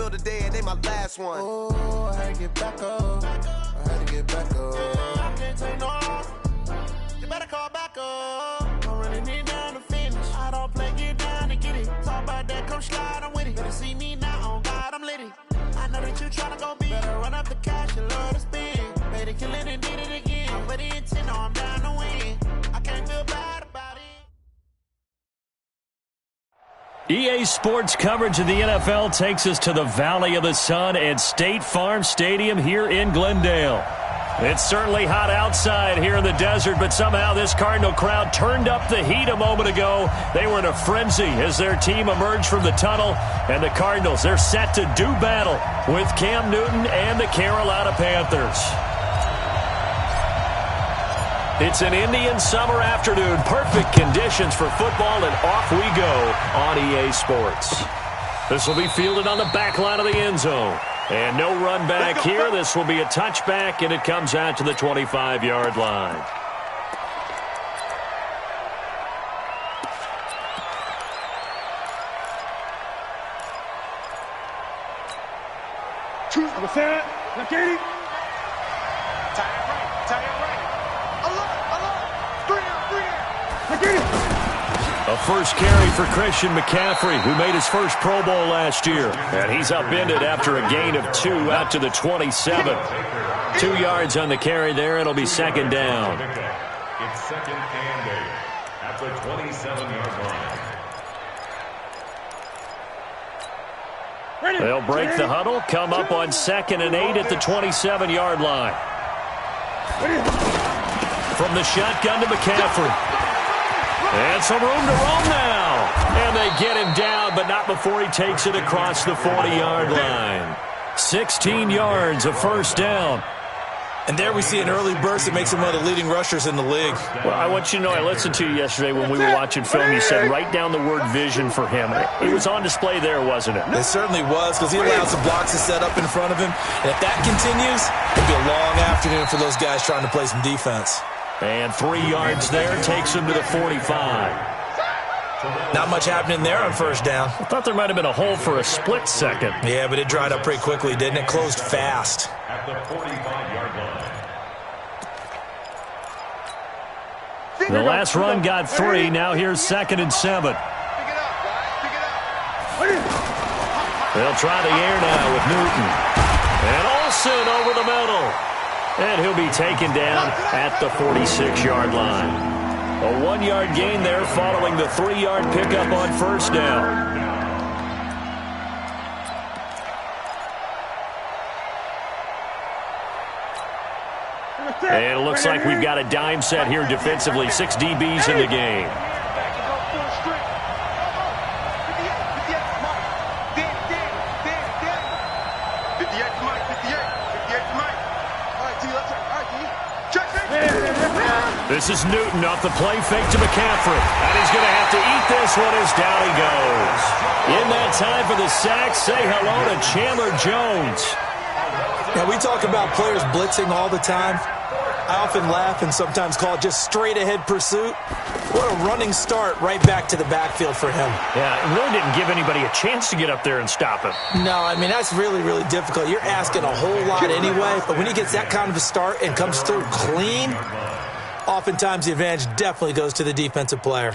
feel today and they my last one. Oh, I had to get back up. I had to get back up. I can't take no. You better call back up. Don't really need down to finish. I don't play, get down to get it. Talk about that, come slide, I'm with it. Better see me now, on God, I'm litty. I know that you tryna go be. Better run up the cash, you love to spend. Better kill it and did it again. I'm with the intent, no, I'm down to win. I can't feel bad about it. EA Sports coverage of the NFL takes us to the Valley of the Sun at State Farm Stadium here in Glendale. It's certainly hot outside here in the desert, but somehow this Cardinal crowd turned up the heat a moment ago. They were in a frenzy as their team emerged from the tunnel, and the Cardinals, they're set to do battle with Cam Newton and the Carolina Panthers. It's an Indian summer afternoon. Perfect conditions for football, and off we go on EA Sports. This will be fielded on the back line of the end zone. And no run back here. This will be a touchback, and it comes out to the 25-yard line. What's that? Katie? Tie it right. A first carry for Christian McCaffrey, who made his first Pro Bowl last year. And he's upended after a gain of 2 out to the 27. 2 yards on the carry there. It'll be second down. It's second and 8 at the 27-yard line. They'll break the huddle, come up on second and 8 at the 27-yard line. From the shotgun to McCaffrey. And some room to roam now. And they get him down, but not before he takes it across the 40-yard line. 16 yards, a first down. And there we see an early burst that makes him one of the leading rushers in the league. Well, I want you to know, I listened to you yesterday when we were watching film. You said write down the word vision for him. It was on display there, wasn't it? It certainly was, because he allowed some blocks to set up in front of him. And if that continues, it'll be a long afternoon for those guys trying to play some defense. And 3 yards there takes him to the 45. Not much happening there on first down. I thought there might have been a hole for a split second. Yeah, but it dried up pretty quickly, didn't it? Closed fast. At the 45-yard line. The last run got 3. Now here's second and 7. They'll try the air now with Newton. And Olsen over the middle. And he'll be taken down at the 46-yard line. A 1-yard gain there following the 3-yard pickup on first down. And it looks like we've got a dime set here defensively. 6 DBs in the game. This is Newton off the play fake to McCaffrey. And he's going to have to eat this one as down he goes. In that time for the sack, say hello to Chandler Jones. Now, we talk about players blitzing all the time. I often laugh and sometimes call it just straight-ahead pursuit. What a running start right back to the backfield for him. Yeah, it really didn't give anybody a chance to get up there and stop him. No, I mean, that's really, really difficult. You're asking a whole lot anyway, but when he gets that kind of a start and comes through clean, oftentimes the advantage definitely goes to the defensive player.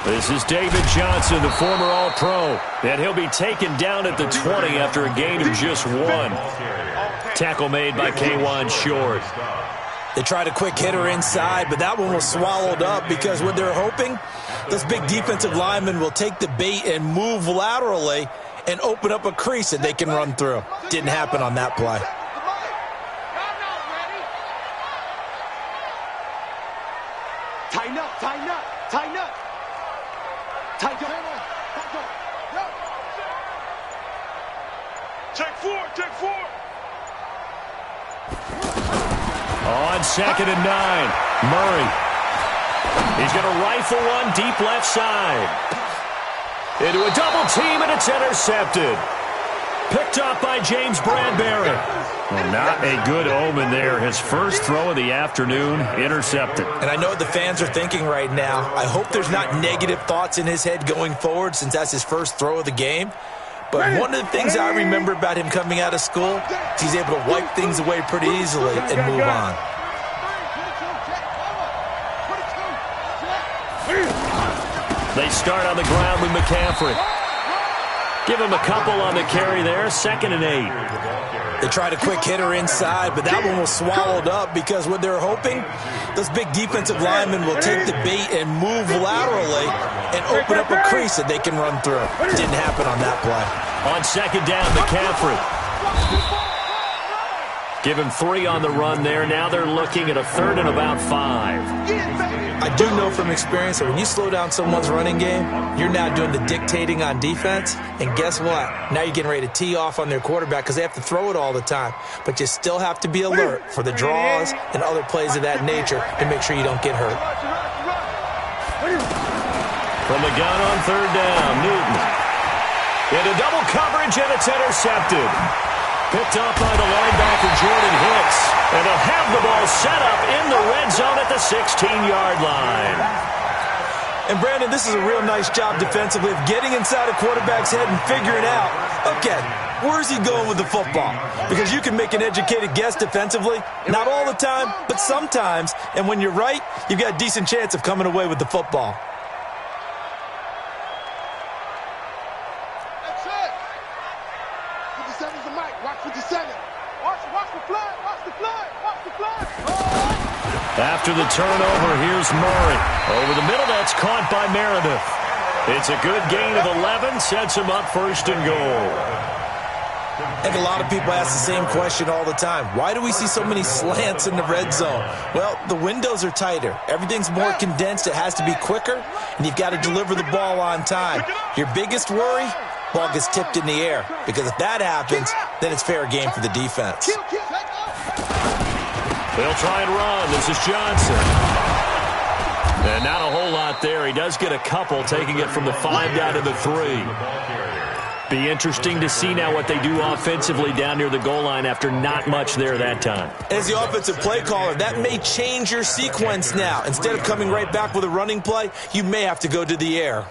This is David Johnson, the former All-Pro, and he'll be taken down at the 20 after a gain of just 1. Tackle made by K'Wan Short. They tried a quick hitter inside, but that one was swallowed up because what they're hoping, those big defensive linemen will take the bait and move laterally and open up a crease that they can run through. Didn't happen on that play. Tighten up, tighten up, tighten up. Tighten up. Check 4, check 4. On 2nd and 9, Murray. He's going to rifle one deep left side. Into a double team, and it's intercepted. Picked up by James Bradbury. Well, not a good omen there. His first throw of the afternoon, intercepted. And I know what the fans are thinking right now. I hope there's not negative thoughts in his head going forward since that's his first throw of the game. But one of the things I remember about him coming out of school is he's able to wipe things away pretty easily and move on. They start on the ground with McCaffrey. Give him a couple on the carry there, 2nd and 8. They tried a quick hitter inside, but that one was swallowed up because what they're hoping, those big defensive linemen will take the bait and move laterally and open up a crease that they can run through. Didn't happen on that play. On 2nd down, McCaffrey. Give him 3 on the run there. Now they're looking at a 3rd and about 5. I do know from experience that when you slow down someone's running game, you're now doing the dictating on defense. And guess what? Now you're getting ready to tee off on their quarterback because they have to throw it all the time. But you still have to be alert for the draws and other plays of that nature to make sure you don't get hurt. From the gun on 3rd down, Newton. Into double coverage, and it's intercepted. Picked up by the linebacker, Jordan Hicks. And they'll have the ball set up in the red zone at the 16-yard line. And, Brandon, this is a real nice job defensively of getting inside a quarterback's head and figuring out, okay, where's he going with the football? Because you can make an educated guess defensively, not all the time, but sometimes. And when you're right, you've got a decent chance of coming away with the football. After the turnover, here's Murray. Over the middle, that's caught by Meredith. It's a good gain of 11, sets him up 1st and goal. I think a lot of people ask the same question all the time. Why do we see so many slants in the red zone? Well, the windows are tighter. Everything's more condensed. It has to be quicker, and you've got to deliver the ball on time. Your biggest worry? Ball gets tipped in the air. Because if that happens, then it's fair game for the defense. They'll try and run. This is Johnson. And not a whole lot there. He does get a couple, taking it from the 5 down to the 3. Be interesting to see now what they do offensively down near the goal line after not much there that time. As the offensive play caller, that may change your sequence now. Instead of coming right back with a running play, you may have to go to the air.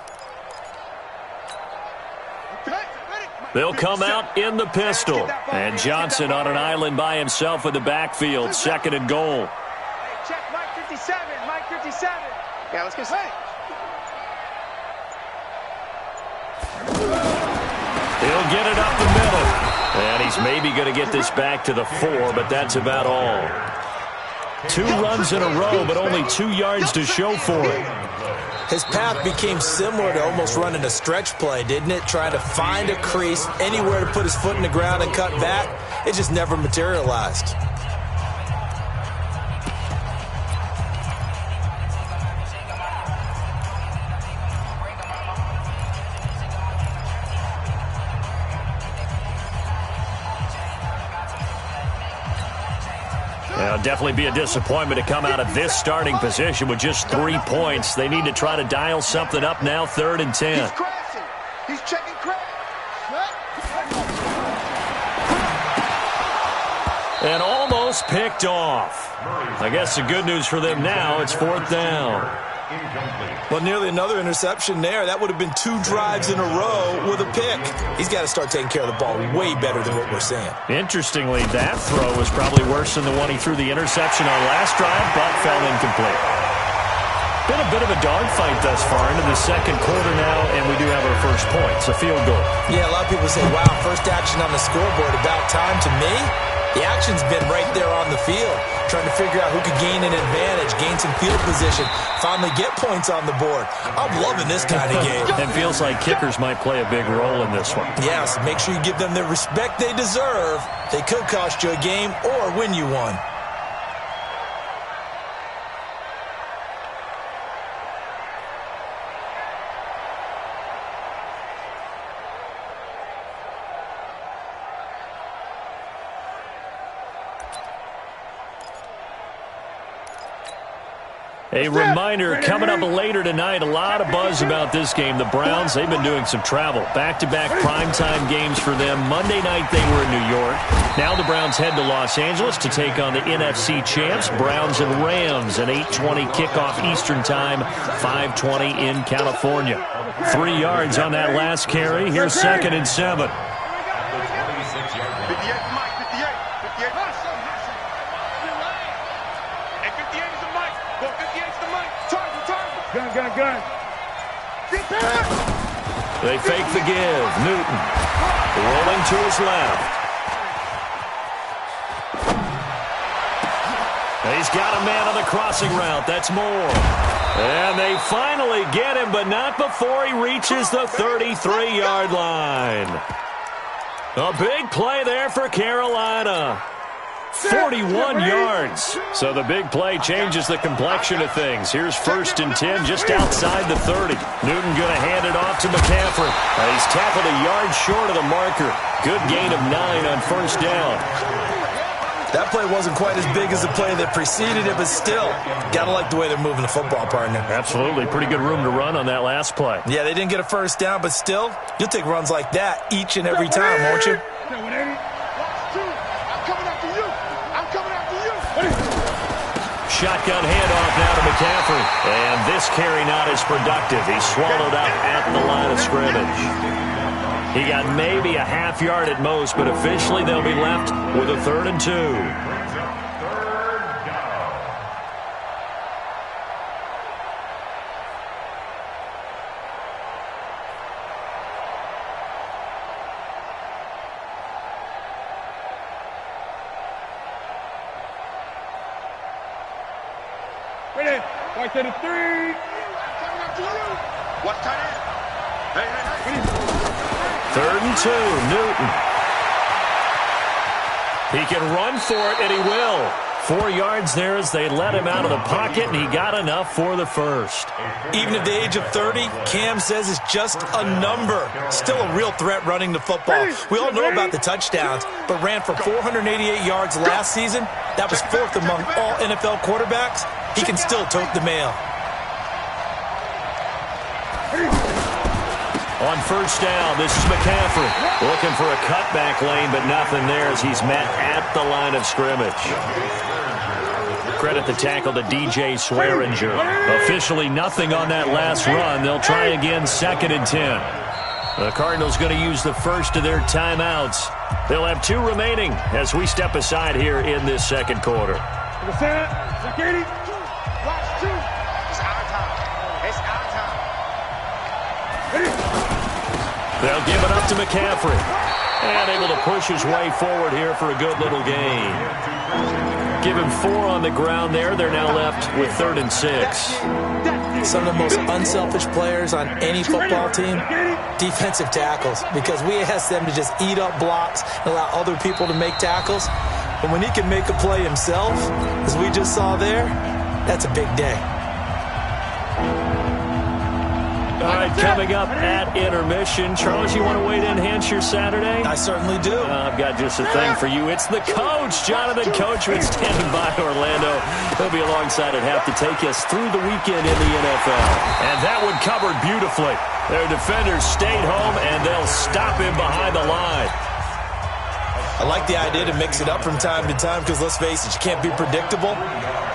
They'll come out in the pistol. And Johnson on an island by himself in the backfield. 2nd and goal. Hey, check Mike 57. Mike 57. Yeah, let's get set. He'll get it up the middle. And he's maybe going to get this back to the 4, but that's about all. 2 runs in a row, but only 2 yards to show for it. His path became similar to almost running a stretch play, didn't it? Trying to find a crease, anywhere to put his foot in the ground and cut back. It just never materialized. It'll definitely be a disappointment to come out of this starting position with just 3 points. They need to try to dial something up now, 3rd and 10. He's crashing. He's checking crash. And almost picked off. I guess the good news for them now, it's 4th down. Well, nearly another interception there. That would have been 2 drives in a row with a pick. He's got to start taking care of the ball way better than what we're seeing. Interestingly, that throw was probably worse than the one he threw the interception on last drive, but fell incomplete. Been a bit of a dogfight thus far into the 2nd quarter now, and we do have our first points, a field goal. Yeah, a lot of people say, wow, first action on the scoreboard, about time. To me, the action's been right there on the field, trying to figure out who could gain an advantage, gain some field position, finally get points on the board. I'm loving this kind of game. It feels like kickers might play a big role in this one. Yes, make sure you give them the respect they deserve. They could cost you a game or win you one. A reminder, coming up later tonight, a lot of buzz about this game. The Browns, they've been doing some travel. Back-to-back primetime games for them. Monday night they were in New York. Now the Browns head to Los Angeles to take on the NFC champs, Browns and Rams, an 8:20 kickoff Eastern time, 5:20 in California. 3 yards on that last carry. Here's 2nd and 7. Gun. They fake the give. Newton rolling to his left. He's got a man on the crossing route. That's Moore. And they finally get him, but not before he reaches the 33-yard line. A big play there for Carolina. 41 yards. So the big play changes the complexion of things. Here's 1st and 10 just outside the 30. Newton going to hand it off to McCaffrey. He's tackled a yard short of the marker. Good gain of 9 on 1st down. That play wasn't quite as big as the play that preceded it, but still, gotta like the way they're moving the football, partner. Absolutely. Pretty good room to run on that last play. Yeah, they didn't get a 1st down, but still, you'll take runs like that each and every time, won't you? Shotgun handoff now to McCaffrey. And this carry not as productive. He's swallowed up at the line of scrimmage. He got maybe a half yard at most, but officially they'll be left with a 3rd and 2. White to the 3. Watch tight end. Hey. 3rd and 2, Newton. He can run for it, and he will. 4 yards there as they let him out of the pocket, and he got enough for the 1st. Even at the age of 30, Cam says it's just a number. Still a real threat running the football. We all know about the touchdowns, but ran for 488 yards last season. That was 4th among all NFL quarterbacks. He can still tote the mail. On 1st down, this is McCaffrey. Looking for a cutback lane, but nothing there as he's met at the line of scrimmage. Credit the tackle to DJ Swearinger. Officially nothing on that last run. They'll try again 2nd and 10. The Cardinals going to use the first of their timeouts. They'll have 2 remaining as we step aside here in this 2nd quarter. They'll give it up to McCaffrey. And able to push his way forward here for a good little gain. Give him 4 on the ground there. They're now left with 3rd and 6. Some of the most unselfish players on any football team, defensive tackles, because we ask them to just eat up blocks and allow other people to make tackles. But when he can make a play himself, as we just saw there, that's a big day. All right, coming up at intermission. Charles, you want to weigh in enhance your Saturday? I certainly do. I've got just a thing for you. It's the coach, Jonathan Coachman, standing by Orlando. He'll be alongside at half to take us through the weekend in the NFL. And that one covered beautifully. Their defenders stayed home, and they'll stop him behind the line. I like the idea to mix it up from time to time because, let's face it, you can't be predictable.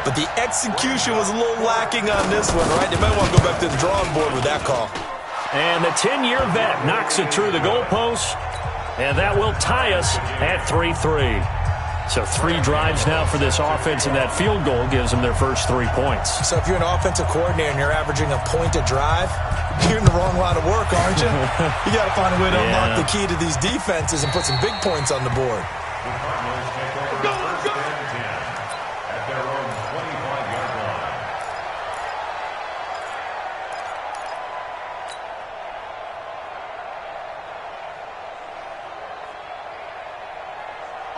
But the execution was a little lacking on this one, right? They might want to go back to the drawing board with that call. And the 10-year vet knocks it through the goalpost, and that will tie us at 3-3. So 3 drives now for this offense, and that field goal gives them their first 3 points. So if you're an offensive coordinator and you're averaging a point a drive, you're in the wrong line of work, aren't you? You got to find a way to unlock the key to these defenses and put some big points on the board.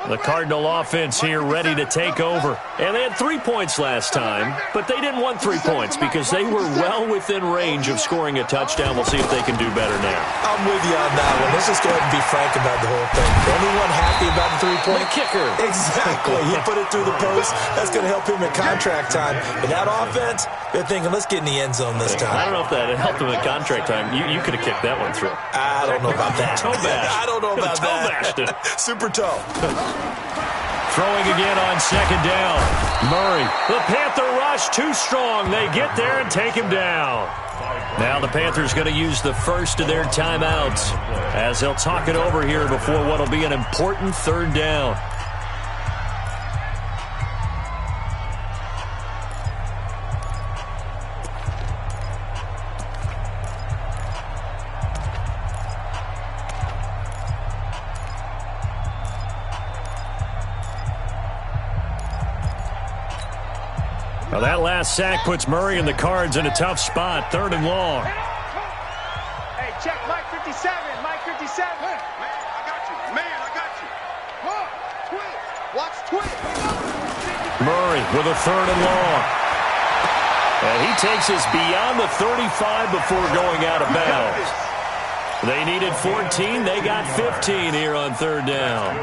The Cardinal offense here ready to take over. And they had 3 points last time, but they didn't want 3 points because they were well within range of scoring a touchdown. We'll see if they can do better now. I'm with you on that one. Let's just go ahead and be frank about the whole thing. Anyone happy about the 3-point? The kicker. Exactly. He put it through the post. That's going to help him in contract time. But that offense, they're thinking, let's get in the end zone this time. I don't know if that helped him in contract time. You could have kicked that one through. I don't know about that. Toe bash. I don't know about toe that. Bashed it. Super toe. Throwing again on second down. Murray. The Panther rush too strong. They get there and take him down. Now the Panthers going to use the first of their timeouts as they'll talk it over here before what will be an important third down. Well, that last sack puts Murray and the Cards in a tough spot, 3rd and long. Hey, check Mike 57, Mike 57. Man, I got you. Man, I got you. Twitch. Watch Twitch. Murray with a 3rd and long. And he takes us beyond the 35 before going out of bounds. They needed 14. They got 15 here on 3rd down.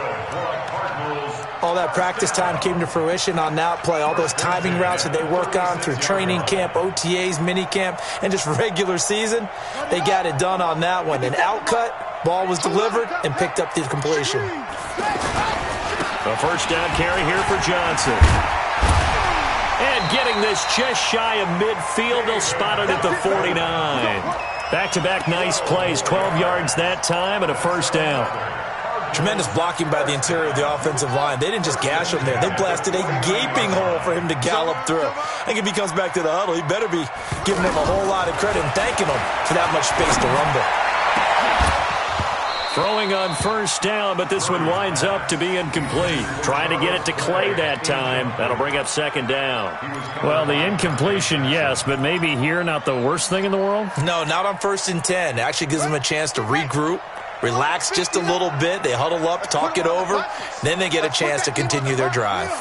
All that practice time came to fruition on that play. All those timing routes that they work on through training camp, OTAs, mini camp, and just regular season, they got it done on that one. An outcut, ball was delivered, and picked up the completion. A first down carry here for Johnson. And getting this just shy of midfield, they'll spot it at the 49. Back-to-back nice plays, 12 yards that time and a first down. Tremendous blocking by the interior of the offensive line. They didn't just gash him there. They blasted a gaping hole for him to gallop through. I think if he comes back to the huddle, he better be giving him a whole lot of credit and thanking him for that much space to rumble. Throwing on first down, but this one winds up to be incomplete. Trying to get it to Clay that time. That'll bring up 2nd down. Well, the incompletion, yes, but maybe here not the worst thing in the world? No, not on 1st and 10. It actually gives them a chance to regroup, relax just a little bit. They huddle up, talk it over. Then they get a chance to continue their drive.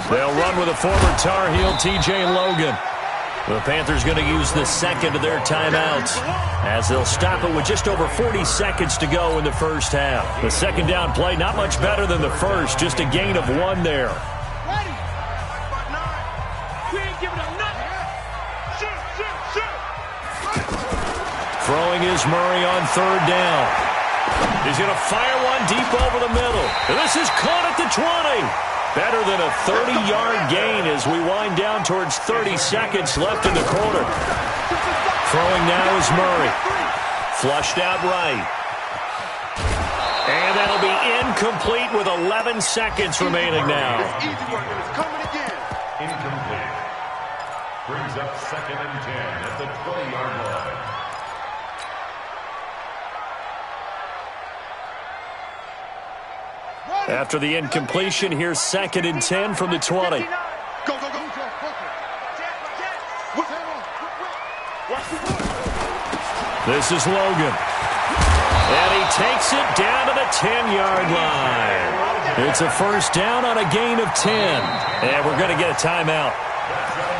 They'll run with a former Tar Heel, T.J. Logan. The Panthers going to use the second of their timeouts as they'll stop it with just over 40 seconds to go in the first half. The second down play, not much better than the first, just a gain of 1 there. Throwing is Murray on 3rd down. He's going to fire one deep over the middle. And this is caught at the 20. Better than a 30-yard gain as we wind down towards 30 seconds left in the quarter. Throwing now is Murray. Flushed out right. And that'll be incomplete with 11 seconds remaining now. Incomplete. Brings up 2nd and 10 at the 20-yard line. After the incompletion, here's 2nd and 10 from the 20. This is Logan. And he takes it down to the 10-yard line. It's a first down on a gain of 10. And we're going to get a timeout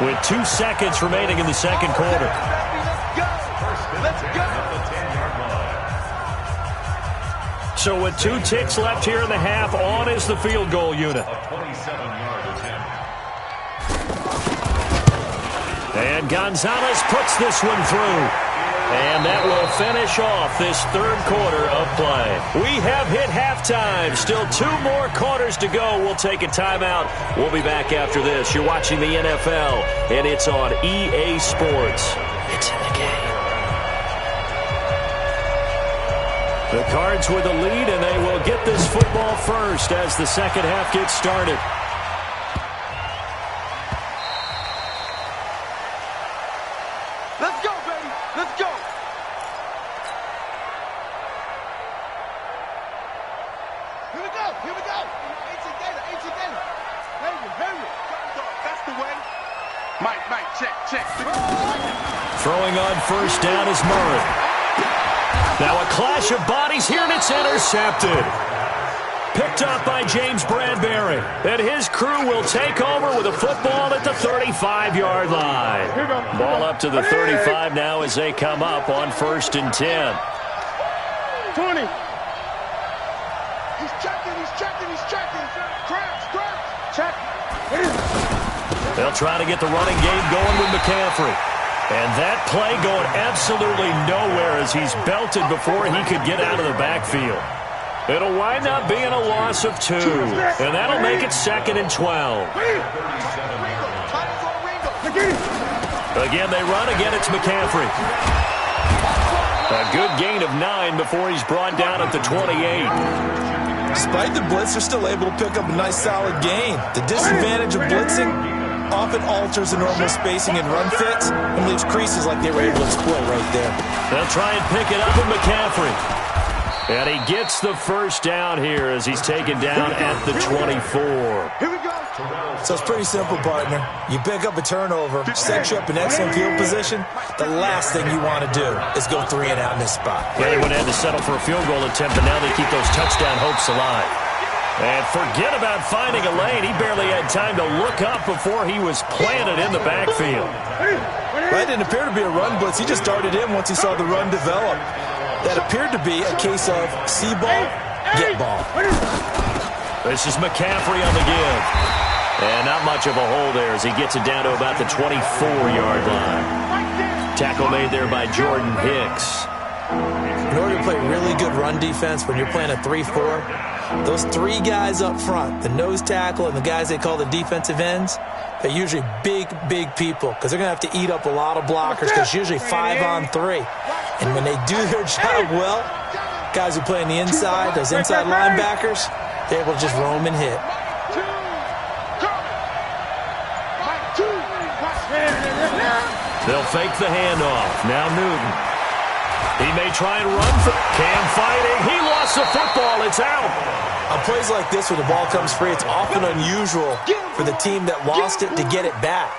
with 2 seconds remaining in the second quarter. So with 2 ticks left here in the half, on is the field goal unit. A 27-yard attempt. And Gonzalez puts this one through. And that will finish off this 3rd quarter of play. We have hit halftime. Still 2 more quarters to go. We'll take a timeout. We'll be back after this. You're watching the NFL, and it's on EA Sports. It's in the game. The Cards with the lead, and they will get this football first as the second half gets started. Let's go, baby. Let's go. Here we go. Here we go. Hurry it. That's the way. Mike, check. Throwing on first down is Murray. Now a clash of bodies here, and it's intercepted. Picked up by James Bradbury. And his crew will take over with a football at the 35-yard line. Ball up to the 35 now as they come up on 1st and 10. 20. He's checking. Check. They'll try to get the running game going with McCaffrey. And that play going absolutely nowhere as he's belted before he could get out of the backfield. It'll wind up being a loss of 2. And that'll make it 2nd and 12. Again, they run. Again, it's McCaffrey. A good gain of 9 before he's brought down at the 28. Despite the blitz, they're still able to pick up a nice solid gain. The disadvantage of blitzing often alters the normal spacing and run fits and leaves creases like they were able to exploit right there. They'll try and pick it up with McCaffrey. And he gets the first down here as he's taken down at the 24. Here we go. So it's pretty simple, partner. You pick up a turnover, set you up in excellent field position. The last thing you want to do is go 3 and out in this spot. Yeah, they went ahead to settle for a field goal attempt, and now they keep those touchdown hopes alive. And forget about finding a lane. He barely had time to look up before he was planted in the backfield. That didn't appear to be a run blitz. He just darted in once he saw the run develop. That appeared to be a case of see ball, get ball. This is McCaffrey on the give. And not much of a hole there as he gets it down to about the 24-yard line. Tackle made there by Jordan Hicks. In order to play really good run defense when you're playing a 3-4, those 3 guys up front, the nose tackle and the guys they call the defensive ends, they're usually big people because they're going to have to eat up a lot of blockers because it's usually 5-on-3. And when they do their job well, guys who play on the inside, those inside linebackers, they're able to just roam and hit. They'll fake the handoff. Now Newton. He may try and run for Cam fighting. He lost the football. It's out. On plays like this where the ball comes free, it's often unusual for the team that lost it to get it back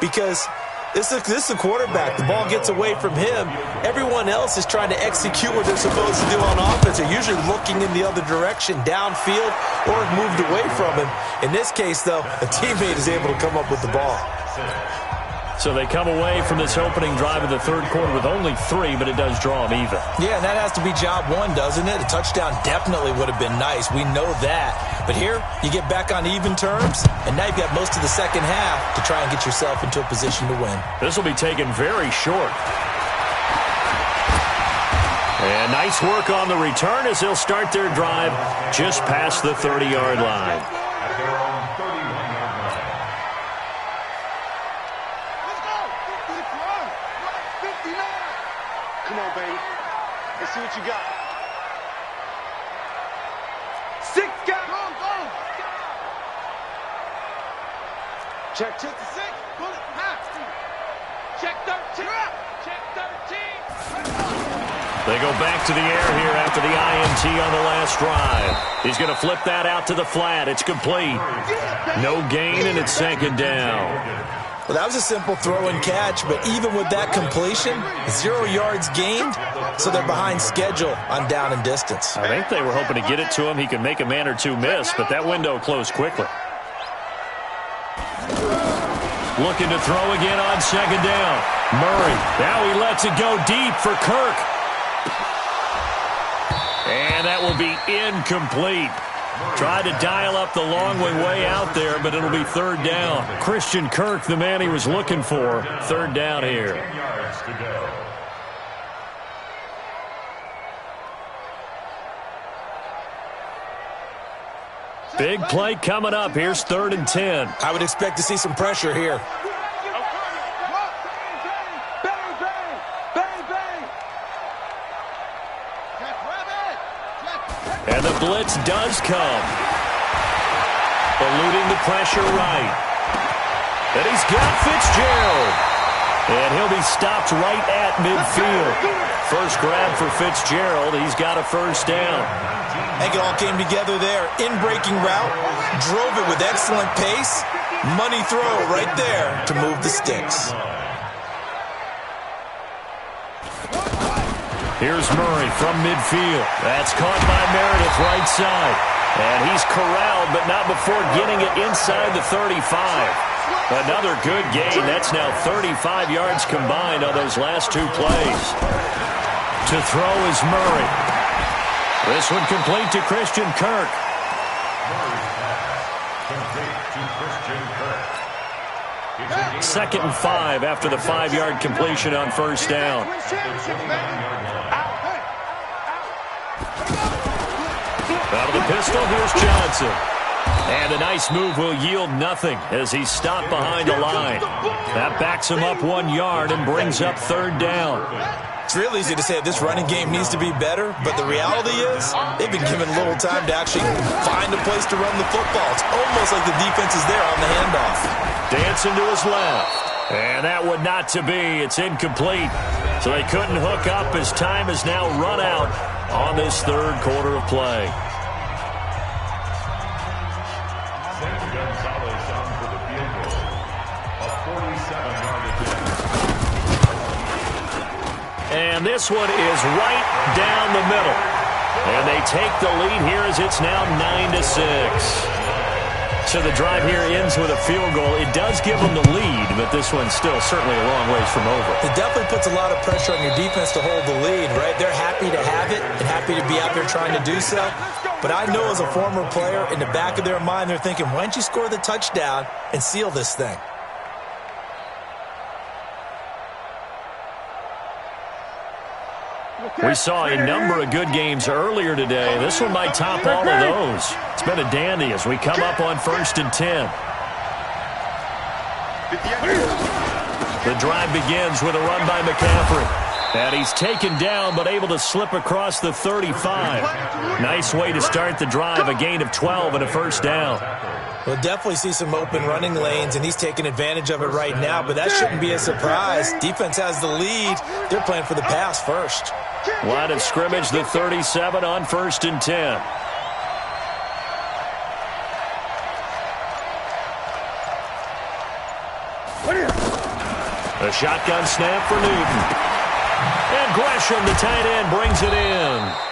because this is the quarterback. The ball gets away from him. Everyone else is trying to execute what they're supposed to do on offense. They're usually looking in the other direction, downfield, or have moved away from him. In this case, though, a teammate is able to come up with the ball. So they come away from this opening drive of the third quarter with only 3, but it does draw them even. Yeah, and that has to be job 1, doesn't it? A touchdown definitely would have been nice. We know that. But here, you get back on even terms, and now you've got most of the second half to try and get yourself into a position to win. This will be taken very short. And nice work on the return as they'll start their drive just past the 30-yard line. Come on, baby. Let's see what you got. 6 guys. Go. Check the 6. Bullet. Check 13. Check 13. They go back to the air here after the INT on the last drive. He's going to flip that out to the flat. It's complete. No gain, and it's 2nd down. Well, that was a simple throw and catch, but even with that completion, 0 yards gained, so they're behind schedule on down and distance. I think they were hoping to get it to him. He could make a man or 2 miss, but that window closed quickly. Looking to throw again on 2nd down. Murray, now he lets it go deep for Kirk. And that will be incomplete. Tried to dial up the long way out there, but it'll be 3rd down. Christian Kirk, the man he was looking for. 3rd down here. Big play coming up. Here's 3rd and 10. I would expect to see some pressure here. And the blitz does come. Eluding the pressure right. And he's got Fitzgerald. And he'll be stopped right at midfield. First grab for Fitzgerald. He's got a 1st down. I think it all came together there. In-breaking route. Drove it with excellent pace. Money throw right there to move the sticks. Here's Murray from midfield. That's caught by Meredith right side. And he's corralled, but not before getting it inside the 35. Another good gain. That's now 35 yards combined on those last two plays. To throw is Murray. This one complete to Christian Kirk. Second and 5 after the 5-yard completion on first down. Out of the pistol, here's Johnson. And a nice move will yield nothing as he's stopped behind the line. That backs him up 1 yard and brings up third down. It's real easy to say this running game needs to be better, but the reality is they've been given little time to actually find a place to run the football. It's almost like the defense is there on the handoff. Dancing to his left. And that would not to be. It's incomplete. So they couldn't hook up as time has now run out on this third quarter of play. And this one is right down the middle. And they take the lead here as it's now 9-6. So the drive here ends with a field goal. It does give them the lead, but this one's still certainly a long ways from over. It definitely puts a lot of pressure on your defense to hold the lead, right? They're happy to have it and happy to be out there trying to do so. But I know as a former player, in the back of their mind, they're thinking, why don't you score the touchdown and seal this thing? We saw a number of good games earlier today. This one might top all of those. It's been a dandy as we come up on 1st and 10. The drive begins with a run by McCaffrey. And he's taken down but able to slip across the 35. Nice way to start the drive, a gain of 12 and a first down. We'll definitely see some open running lanes, and he's taking advantage of it right now, but that shouldn't be a surprise. Defense has the lead. They're playing for the pass first. Line of scrimmage, the 37 on 1st and 10. A shotgun snap for Newton. And Gresham, the tight end, brings it in.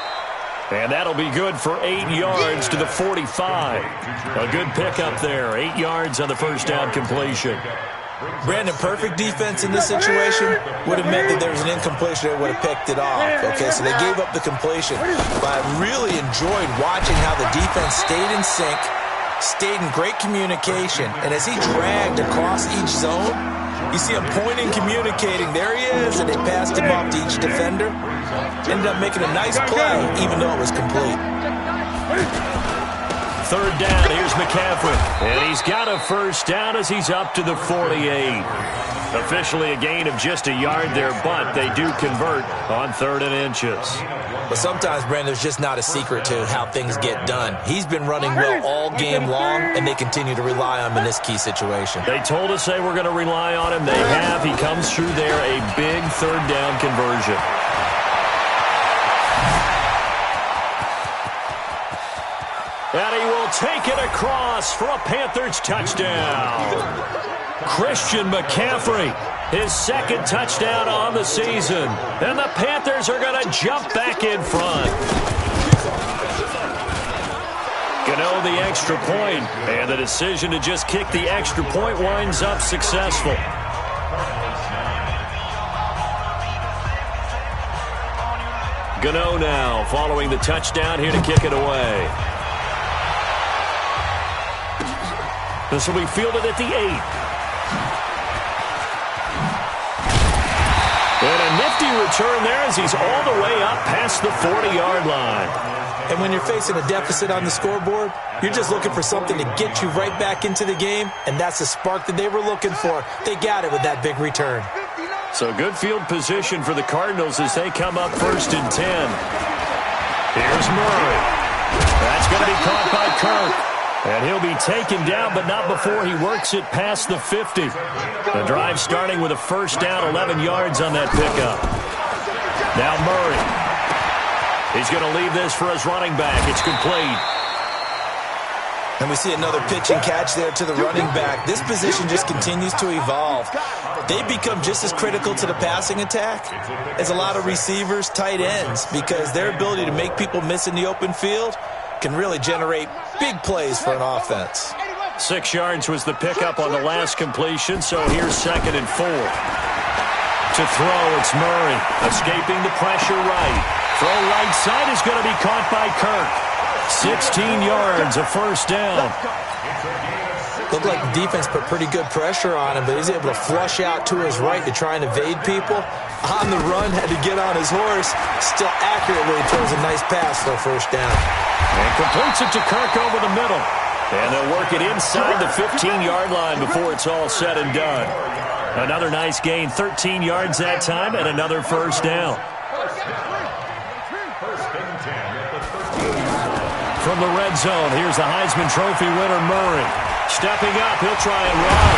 And that'll be good for 8 yards to the 45. A good pickup there. 8 yards on the first down completion. Brandon, perfect defense in this situation would have meant that there was an incompletion that would have picked it off. Okay, so they gave up the completion. But I really enjoyed watching how the defense stayed in sync, stayed in great communication, and as he dragged across each zone, you see him pointing, communicating. There he is, and they passed him off to each defender. Ended up making a nice play, even though it was complete. Third down, here's McCaffrey. And he's got a first down as he's up to the 48. Officially a gain of just a yard there, but they do convert on 3rd and inches. But sometimes, Brandon, there's just not a secret to how things get done. He's been running well all game long, and they continue to rely on him in this key situation. They told us they were going to rely on him. They have. He comes through there, a big third down conversion. And he will take it across for a Panthers touchdown. Christian McCaffrey, his second touchdown on the season. And the Panthers are going to jump back in front. Gano the extra point, and the decision to just kick the extra point winds up successful. Gano now following the touchdown here to kick it away. This will be fielded at the 8. And a nifty return there as he's all the way up past the 40-yard line. And when you're facing a deficit on the scoreboard, you're just looking for something to get you right back into the game, and that's the spark that they were looking for. They got it with that big return. So good field position for the Cardinals as they come up 1st and 10. Here's Murray. That's going to be caught by Kirk. And he'll be taken down, but not before he works it past the 50. The drive starting with a first down, 11 yards on that pickup. Now Murray. He's going to leave this for his running back. It's complete. And we see another pitch and catch there to the running back. This position just continues to evolve. They become just as critical to the passing attack as a lot of receivers, tight ends, because their ability to make people miss in the open field can really generate big plays for an offense. 6 yards was the pickup on the last completion, so here's 2nd and 4. To throw, it's Murray, escaping the pressure right. Throw right side is going to be caught by Kirk. 16 yards, a first down. Looked like the defense put pretty good pressure on him, but he's able to flush out to his right to try and evade people. On the run, had to get on his horse. Still accurately throws a nice pass for a first down. And completes it to Kirk over the middle. And they'll work it inside the 15-yard line before it's all said and done. Another nice gain, 13 yards that time, and another first down. From the red zone, here's the Heisman Trophy winner, Murray. Stepping up, he'll try and run.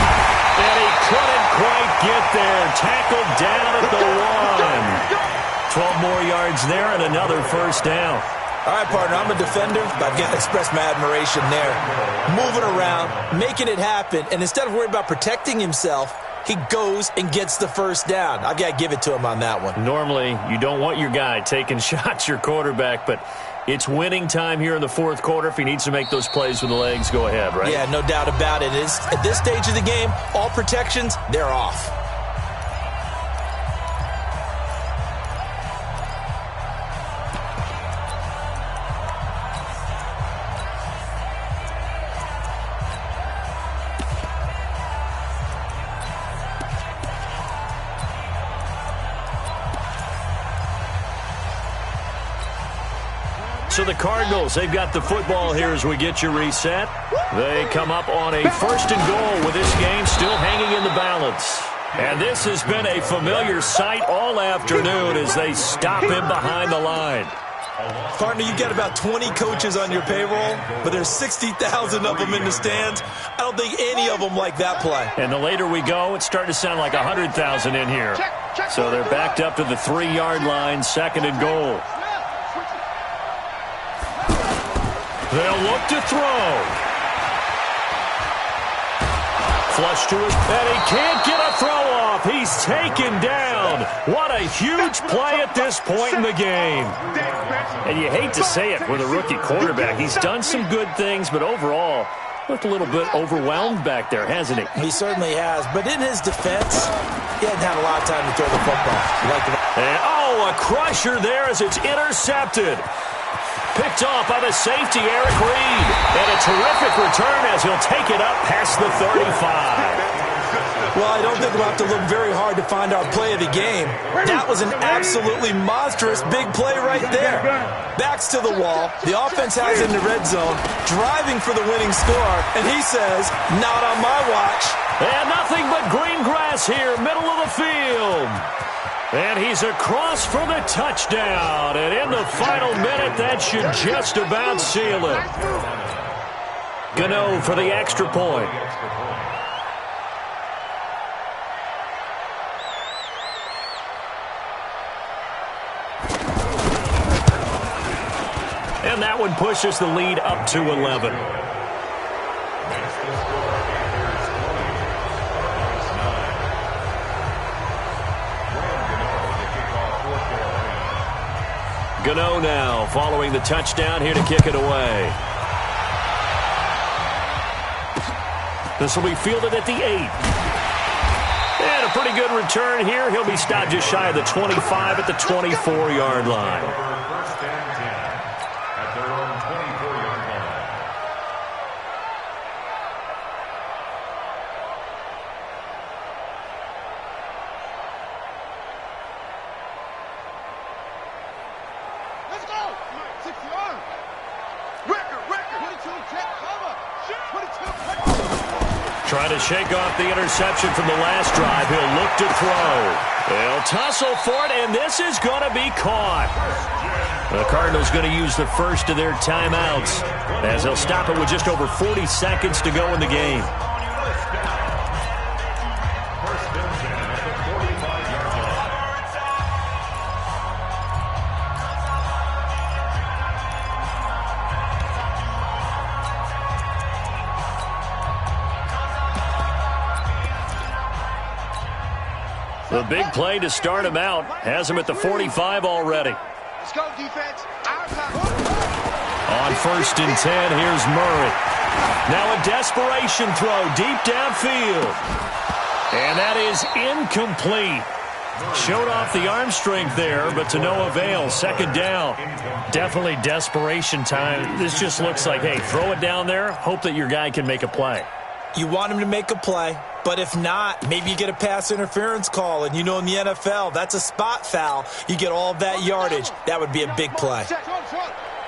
And he couldn't quite get there. Tackled down at the 1. 12 more yards there and another first down. All right, partner, I'm a defender, but I've got to express my admiration there. Moving around, making it happen, and instead of worrying about protecting himself, he goes and gets the first down. I've got to give it to him on that one. Normally, you don't want your guy taking shots, your quarterback, but it's winning time here in the fourth quarter. If he needs to make those plays with the legs, go ahead, right? Yeah, no doubt about it. At this stage of the game, all protections, they're off. So the Cardinals, they've got the football here as we get you reset. They come up on a 1st and goal with this game still hanging in the balance. And this has been a familiar sight all afternoon as they stop him behind the line. Partner, you've got about 20 coaches on your payroll, but there's 60,000 of them in the stands. I don't think any of them like that play. And the later we go, it's starting to sound like 100,000 in here. So they're backed up to the 3-yard line, 2nd and goal. They'll look to throw. Flush to his, and he can't get a throw off. He's taken down. What a huge play at this point in the game. And you hate to say it with a rookie quarterback. He's done some good things, but overall, looked a little bit overwhelmed back there, hasn't he? He certainly has. But in his defense, he hadn't had a lot of time to throw the football. And, a crusher there as it's intercepted. Picked off by the safety, Eric Reed. And a terrific return as he'll take it up past the 35. Well, I don't think we'll have to look very hard to find our play of the game. That was an absolutely monstrous big play right there. Backs to the wall. The offense has it in the red zone, driving for the winning score. And he says, not on my watch. And nothing but green grass here, middle of the field. And he's across for the touchdown. And in the final minute, that should just about seal it. Gano for the extra point. And that one pushes the lead up to 11. Gano now following the touchdown here to kick it away. This will be fielded at the 8. And a pretty good return here. He'll be stopped just shy of the 25 at the 24-yard line. First and 10 at their own 24-yard line. Let's go! 60 yards. Record. 22, check, cover. 22. Trying to shake off the interception from the last drive. He'll look to throw. They'll tussle for it, and this is going to be caught. The Cardinals going to use the first of their timeouts as they'll stop it with just over 40 seconds to go in the game. First and 10 at the 45-yard line. The big play to start him out has him at the 45 already. Let's go, defense. On 1st and 10, here's Murray. Now a desperation throw deep downfield. And that is incomplete. Showed off the arm strength there, but to no avail. 2nd down. Definitely desperation time. This just looks like, hey, throw it down there, hope that your guy can make a play. You want him to make a play, but if not, maybe you get a pass interference call. And you know in the NFL, that's a spot foul. You get all of that yardage. That would be a big play.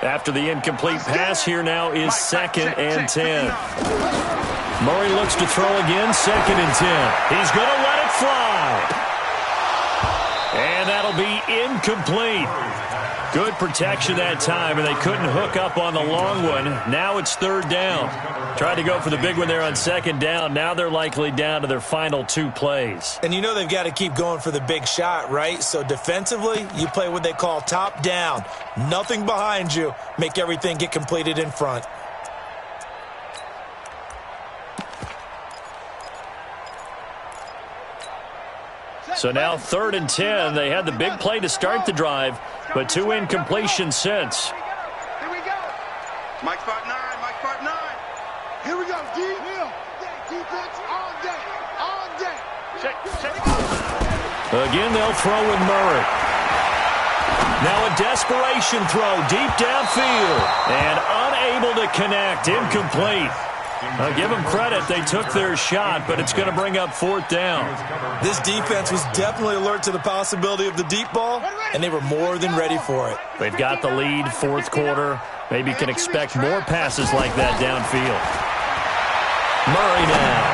After the incomplete pass, here now is 2nd and 10. Murray looks to throw again, 2nd and 10. He's going to let it fly. And that'll be incomplete. Good protection that time, and they couldn't hook up on the long one. Now it's 3rd down. Tried to go for the big one there on 2nd down. Now they're likely down to their final 2 plays. And you know they've got to keep going for the big shot, right? So defensively, you play what they call top down. Nothing behind you. Make everything get completed in front. So now 3rd and 10. They had the big play to start the drive, but 2 incompletions since. Here we go. Mike part 9. Mike part 9. Here we go, D. Defense all day. All day. Check. Again, they'll throw with Murray. Now a desperation throw deep downfield. And unable to connect. Incomplete. I'll give them credit. They took their shot, but it's going to bring up 4th down. This defense was definitely alert to the possibility of the deep ball, and they were more than ready for it. They've got the lead, 4th quarter. Maybe can expect more passes like that downfield. Murray now.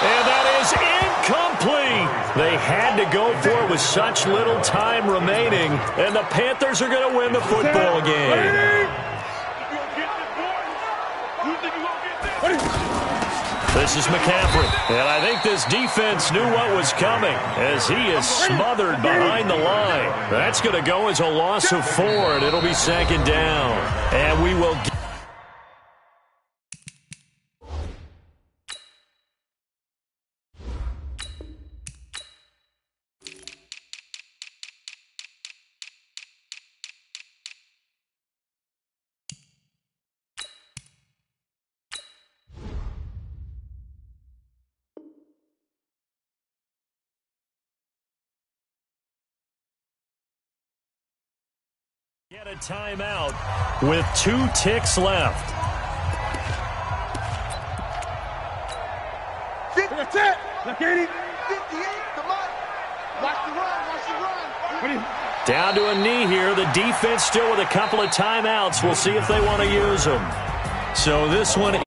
And that is incomplete. They had to go for it with such little time remaining, and the Panthers are going to win the football game. This is McCaffrey, and I think this defense knew what was coming as he is smothered behind the line. That's going to go as a loss of 4, and it'll be 2nd down. And we will get a timeout with 2 ticks left. That's it. Look at him. 58. Come on. Watch the run. Down to a knee here. The defense still with a couple of timeouts. We'll see if they want to use them. So this one